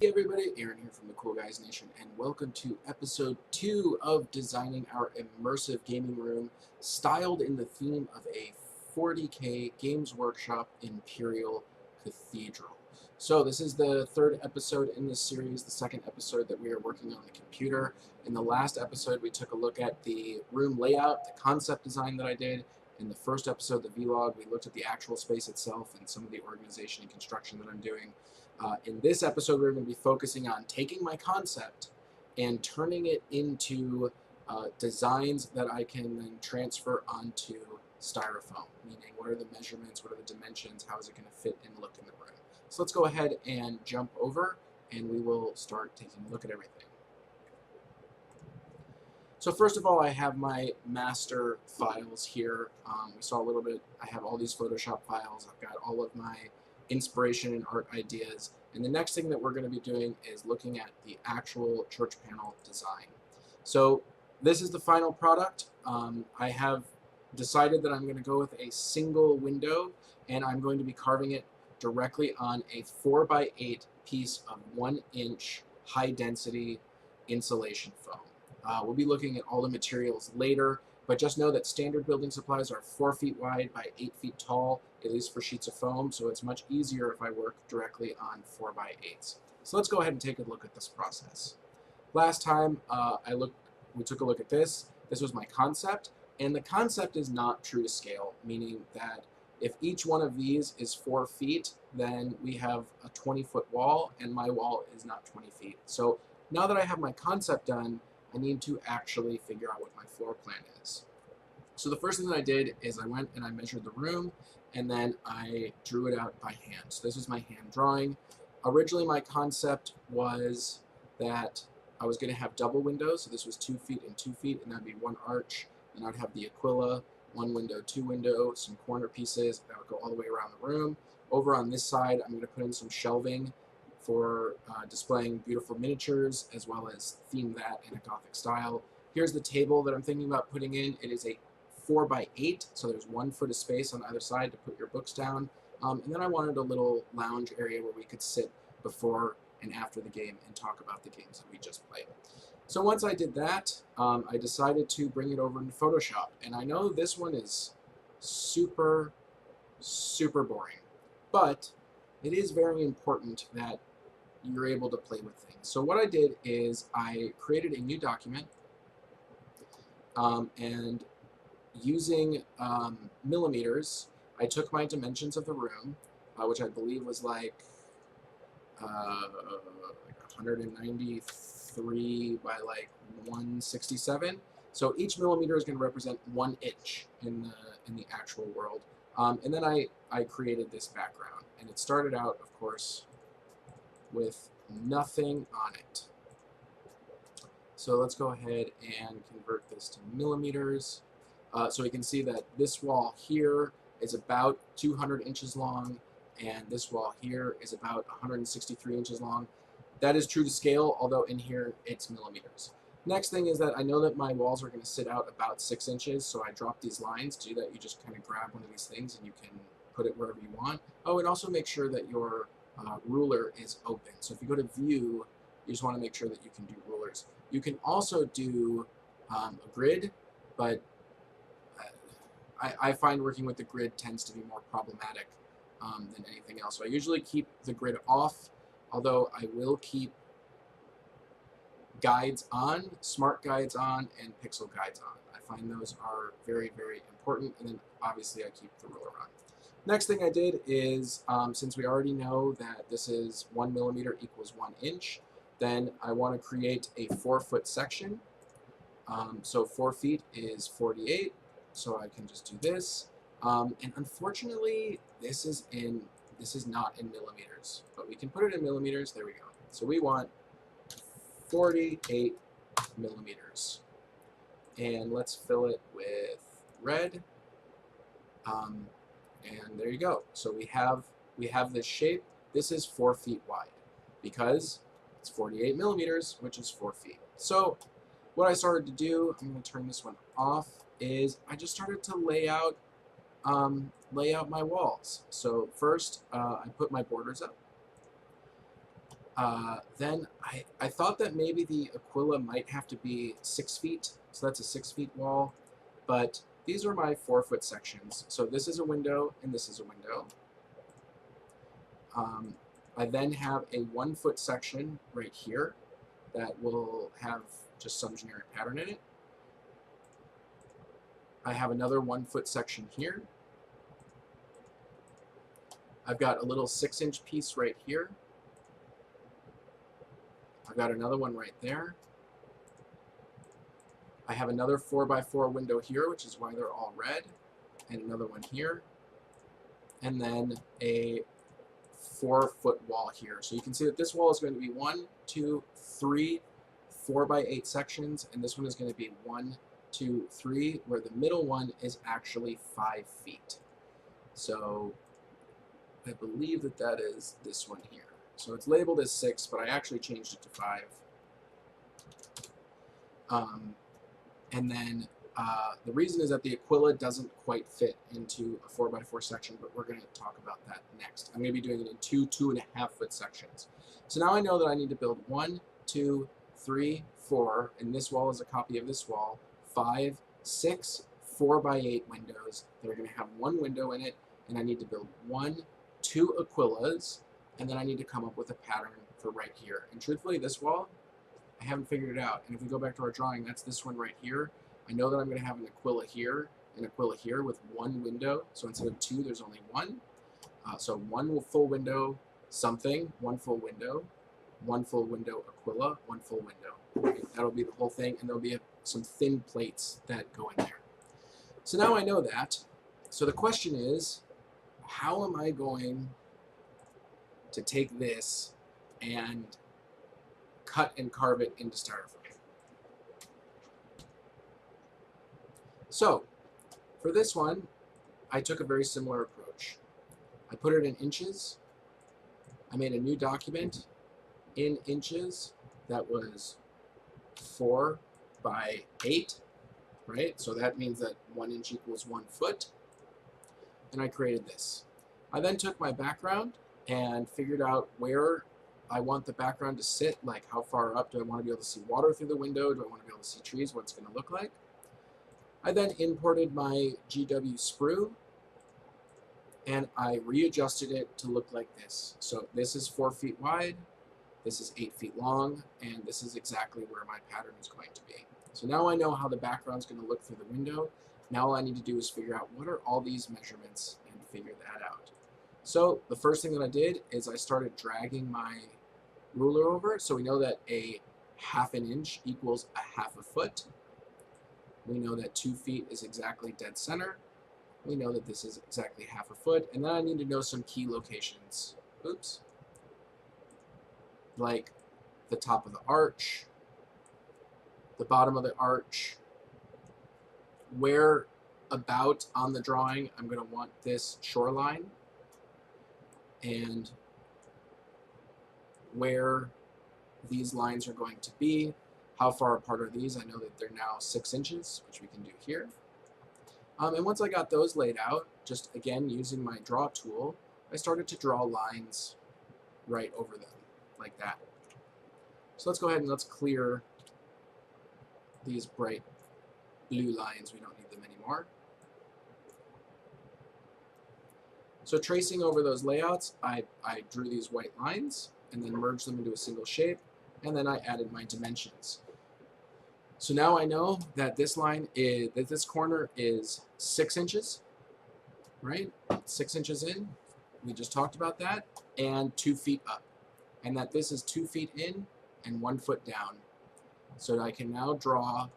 Hey everybody, Aaron here from the Cool Guys Nation, and welcome to episode 2 of designing our immersive gaming room, styled in the theme of a 40K Games Workshop Imperial Cathedral. So this is the third episode in this series, the second episode that we are working on the computer. In the last episode, we took a look at the room layout, the concept design that I did. In the first episode, the vlog, we looked at the actual space itself and some of the organization and construction that I'm doing. In this episode, we're going to be focusing on taking my concept and turning it into designs that I can then transfer onto styrofoam, meaning what are the measurements, what are the dimensions, how is it going to fit and look in the room. So let's go ahead and jump over, and we will start taking a look at everything. So first of all, I have my master files here. We saw a little bit, I have all these Photoshop files. I've got all of my inspiration and art ideas. And the next thing that we're going to be doing is looking at the actual church panel design. So this is the final product. I have decided that I'm going to go with a single window, and I'm going to be carving it directly on a 4x8 piece of 1-inch high-density insulation foam. We'll be looking at all the materials later, but just know that standard building supplies are 4 feet wide by 8 feet tall, at least for sheets of foam, so it's much easier if I work directly on 4x8s. So let's go ahead and take a look at this process. Last time we took a look at this. This was my concept, and the concept is not true to scale, meaning that if each one of these is 4 feet, then we have a 20-foot wall, and my wall is not 20 feet. So now that I have my concept done, I need to actually figure out what my floor plan is. So the first thing that I did is I went and I measured the room, and then I drew it out by hand. So this is my hand drawing. Originally my concept was that I was going to have double windows, so this was 2 feet and 2 feet, and that'd be one arch, and I'd have the Aquila, 1 window, 2 window, some corner pieces that would go all the way around the room. Over on this side, I'm going to put in some shelving for displaying beautiful miniatures, as well as theme that in a Gothic style. Here's the table that I'm thinking about putting in. It is a 4x8, so there's 1 foot of space on either side to put your books down. And then I wanted a little lounge area where we could sit before and after the game and talk about the games that we just played. So once I did that, I decided to bring it over into Photoshop. And I know this one is super, super boring, but it is very important that you're able to play with things. So what I did is I created a new document, and using millimeters, I took my dimensions of the room, which I believe was like 193 by like 167. So each millimeter is going to represent 1 inch in the actual world. And then I created this background, and it started out, of course, with nothing on it. So let's go ahead and convert this to millimeters. So we can see that this wall here is about 200 inches long, and this wall here is about 163 inches long. That is true to scale, although in here it's millimeters. Next thing is that I know that my walls are going to sit out about 6 inches, so I drop these lines. To do that, you just kind of grab one of these things and you can put it wherever you want. Oh, and also make sure that your ruler is open. So if you go to view, you just want to make sure that you can do rulers. You can also do a grid, but I find working with the grid tends to be more problematic than anything else. So I usually keep the grid off, although I will keep guides on, smart guides on, and pixel guides on. I find those are very, very important, and then obviously I keep the ruler on. Next thing I did is, since we already know that this is 1 millimeter equals 1 inch, then I want to create a 4-foot section. So 4 feet is 48, so I can just do this. And unfortunately, this is not in millimeters, but we can put it in millimeters. There we go. So we want 48 millimeters, and let's fill it with red. And there you go. So we have this shape. This is 4 feet wide because it's 48 millimeters, which is 4 feet. So what I started to do, I'm going to turn this one off, is I just started to lay out my walls. So first, I put my borders up. Then I thought that maybe the Aquila might have to be 6 feet, so that's a 6 feet wall, but these are my 4-foot sections. So this is a window and this is a window. I then have a 1-foot section right here that will have just some generic pattern in it. I have another 1-foot section here. I've got a little 6-inch piece right here. I've got another one right there. I have another 4x4 window here, which is why they're all red, and another one here, and then a 4-foot wall here. So you can see that this wall is going to be 1, 2, 3, 4x8 sections, and this one is going to be 1, 2, 3, where the middle one is actually 5 feet. So I believe that that is this one here. So it's labeled as 6, but I actually changed it to 5. And then the reason is that the Aquila doesn't quite fit into a 4x4 section, but we're going to talk about that next. I'm going to be doing it in 2 2.5-foot sections. So now I know that I need to build 1, 2, 3, 4, and this wall is a copy of this wall, 5, 6 4x8 windows that are going to have one window in it, and I need to build 1, 2 Aquilas, and then I need to come up with a pattern for right here. And truthfully, this wall, I haven't figured it out. And if we go back to our drawing, that's this one right here. I know that I'm going to have an Aquila here with 1 window. So instead of 2, there's only 1. So 1 full window something, 1 full window, 1 full window Aquila, 1 full window. That'll be the whole thing, and there'll be some thin plates that go in there. So now I know that. So the question is, how am I going to take this and cut and carve it into styrofoam? So for this one, I took a very similar approach. I put it in inches. I made a new document in inches that was 4 by 8, right? So that means that 1 inch equals 1 foot. And I created this. I then took my background and figured out where I want the background to sit, like how far up do I want to be able to see water through the window? Do I want to be able to see trees, what it's going to look like? I then imported my GW sprue and I readjusted it to look like this. So this is 4 feet wide, this is 8 feet long, and this is exactly where my pattern is going to be. So now I know how the background's going to look through the window. Now all I need to do is figure out what are all these measurements and figure that out. So the first thing that I did is I started dragging my ruler over. So we know that a 1/2 inch equals a 1/2 foot. We know that 2 feet is exactly dead center. We know that this is exactly 1/2 foot. And then I need to know some key locations. Oops. Like the top of the arch, the bottom of the arch, where about on the drawing I'm going to want this shoreline, and where these lines are going to be. How far apart are these? I know that they're now 6 inches, which we can do here. And once I got those laid out, just again using my draw tool, I started to draw lines right over them, like that. So let's go ahead and let's clear these bright blue lines. We don't need them anymore. So tracing over those layouts, I drew these white lines and then merged them into a single shape, and then I added my dimensions. So now I know that this line is, that this corner is 6 inches, right? 6 inches in, we just talked about that, and 2 feet up. And that this is 2 feet in and 1 foot down. So that I can now draw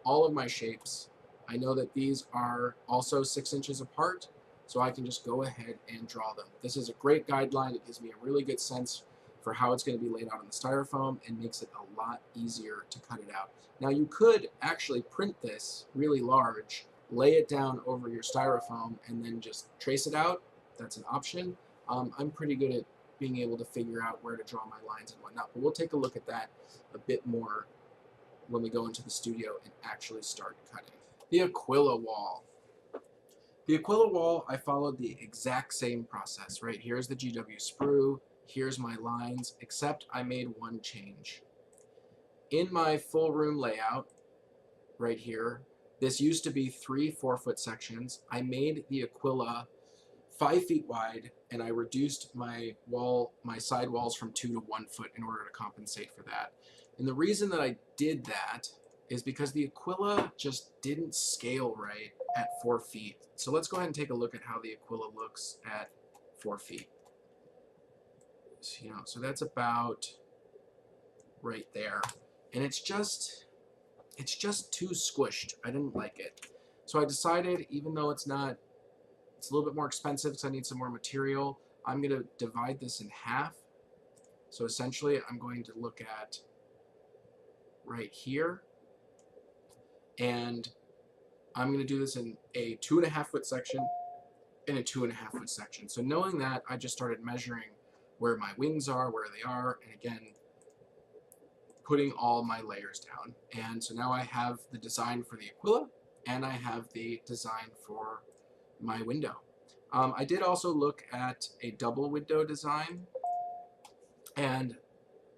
all of my shapes. I know that these are also 6 inches apart, so I can just go ahead and draw them. This is a great guideline. It gives me a really good sense for how it's going to be laid out on the styrofoam and makes it a lot easier to cut it out. Now you could actually print this really large, lay it down over your styrofoam, and then just trace it out. That's an option. I'm pretty good at being able to figure out where to draw my lines and whatnot, but we'll take a look at that a bit more when we go into the studio and actually start cutting. The Aquila wall. The Aquila wall, I followed the exact same process, right? Here's the GW sprue, Here's my lines, except I made one change. In my full room layout, right here, this used to be 3 4-foot sections. I made the Aquila 5 feet wide, and I reduced my side walls from 2 to 1 foot in order to compensate for that. And the reason that I did that is because the Aquila just didn't scale right at 4 feet. So let's go ahead and take a look at how the Aquila looks at 4 feet. So that's about right there, and it's just too squished. I didn't like it, so I decided, even though it's a little bit more expensive because I need some more material, I'm going to divide this in half. So essentially, I'm going to look at right here, and I'm going to do this in a 2.5-foot section and a 2.5-foot section. So knowing that, I just started measuring where my wings are, where they are, and again, putting all my layers down. And so now I have the design for the Aquila, and I have the design for my window. I did also look at a double window design, and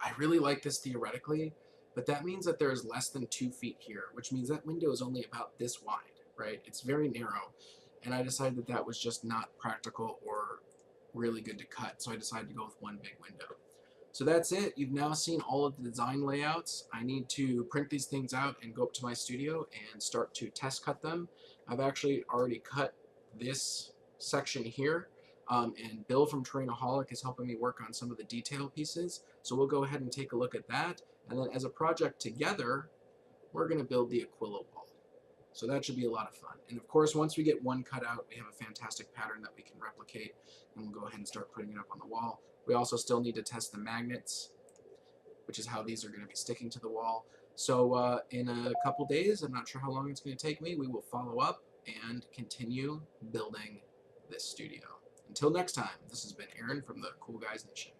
I really like this theoretically, but that means that there's less than 2 feet here, which means that window is only about this wide, right? It's very narrow, and I decided that that was just not practical or really good to cut, so I decided to go with one big window. So that's it. You've now seen all of the design layouts. I need to print these things out and go up to my studio and start to test cut them. I've actually already cut this section here, and Bill from Terrainaholic is helping me work on some of the detail pieces. So we'll go ahead and take a look at that. And then as a project together, we're going to build the Aquila wall. So that should be a lot of fun. And of course, once we get one cut out, we have a fantastic pattern that we can replicate, and we'll go ahead and start putting it up on the wall. We also still need to test the magnets, which is how these are going to be sticking to the wall. So in a couple days, I'm not sure how long it's going to take me, we will follow up and continue building this studio. Until next time, this has been Aaron from the Cool Guys Nation.